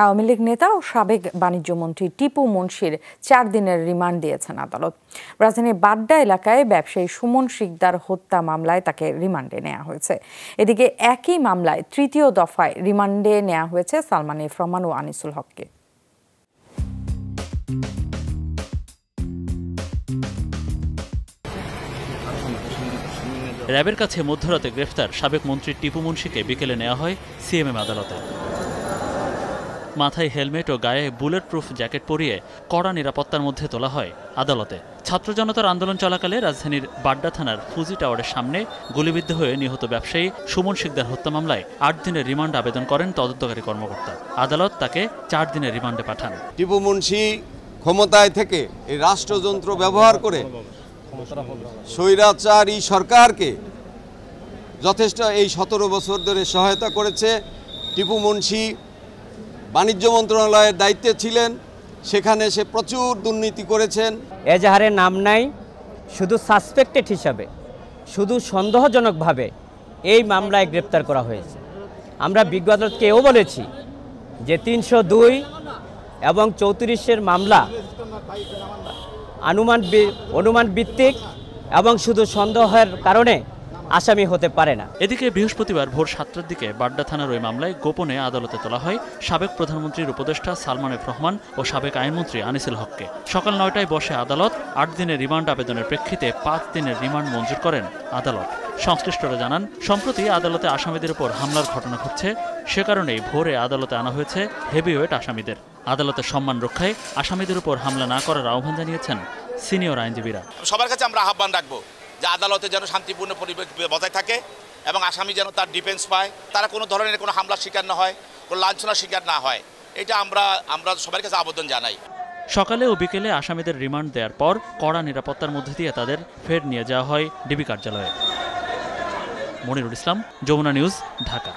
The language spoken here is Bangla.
আওয়ামী লীগ নেতা ও সাবেক বাণিজ্যমন্ত্রী টিপু মুনশির 4 দিনের রিমান্ড দিয়েছেন আদালত। রাজধানীর বাড্ডা এলাকায় ব্যবসায়ী সুমন শিকদার হত্যা মামলায় তাকে রিমান্ডে নেওয়া হয়েছে। এদিকে একই মামলায় তৃতীয় দফায় রিমান্ডে নেওয়া হয়েছে সালমান এফ রহমান ও আনিসুল হককে। র্যাবের কাছে মধ্যরাতে গ্রেফতার সাবেক মন্ত্রী টিপু মুনশিকে বিকেলে নেওয়া হয় সিএমএম আদালতে। মাথায় হেলমেট ও গায়ে বুলেট প্রুফ জ্যাকেট পরিয়ে কড়া নিরাপত্তার মধ্যে তোলা হয় আদালতে। ছাত্র জনতার আন্দোলন চলাকালে রাজধানীর বাড্ডা থানার ফুজি টাওয়ারের সামনে গুলিবিদ্ধ হয়ে নিহত ব্যবসায়ী সুমন শিকদার হত্যা মামলায় 8 দিনের রিমান্ড আবেদন করেন তদন্তকারী কর্মকর্তা। আদালত তাকে 4 দিনের রিমান্ডে পাঠান। টিপু মুনশি ক্ষমতায় থেকে এই রাষ্ট্রযন্ত্র ব্যবহার করে স্বৈরাচারী সরকারকে যথেষ্ট এই 17 বছর ধরে সহায়তা করেছে। টিপু মুনশি বাণিজ্য মন্ত্রণালয়ের দায়িত্বে ছিলেন, সেখানে সে প্রচুর দুর্নীতি করেছেন। এজাহারের নাম নাই, শুধু সাসপেক্টেড হিসাবে, শুধু সন্দেহজনকভাবে এই মামলায় গ্রেপ্তার করা হয়েছে। আমরা বিজ্ঞ আদালতকেও বলেছি যে 302 এবং 34-এর মামলা অনুমান ভিত্তিক এবং শুধু সন্দেহের কারণে আসামি হতে পারে না। এদিকে বৃহস্পতিবার ভোর 7টার দিকে বাড্ডা থানার ওই মামলায় গোপনে আদালতে তোলা হয় সাবেক প্রধানমন্ত্রীর উপদেষ্টা সালমান এফ রহমান ও সাবেক আইনমন্ত্রী আনিসুল হককে। সকাল 9টায় বসে আদালত। 8 দিনের রিমান্ড আবেদনের প্রেক্ষিতে 5 দিনের রিমান্ড মঞ্জুর করেন আদালত। সংশ্লিষ্টরা জানান, সম্প্রতি আদালতে আসামিদের উপর হামলার ঘটনা ঘটছে, সে কারণেই ভোরে আদালতে আনা হয়েছে হেভিওয়েট আসামিদের। আদালতের সম্মান রক্ষায় আসামিদের উপর হামলা না করার আহ্বান জানিয়েছেন সিনিয়র আইনজীবীরা। সবার কাছে আমরা আহ্বান রাখবো যে আদালতে যেন শান্তিপূর্ণ পরিবেশ বজায় থাকে এবং আসামি যেন তার ডিফেন্স পায়, তারা কোনো ধরনের কোনো হামলার শিকার না হয়, কোনো লাঞ্ছনার শিকার না হয়, এটা আমরা সবার কাছে আবেদন জানাই। সকালে ও বিকেলে আসামিদের রিমান্ড দেওয়ার পর কড়া নিরাপত্তার মধ্যে দিয়ে তাদের ফের নিয়ে যাওয়া হয় ডিবি কার্যালয়ে। মনিরুল ইসলাম, যমুনা নিউজ, ঢাকা।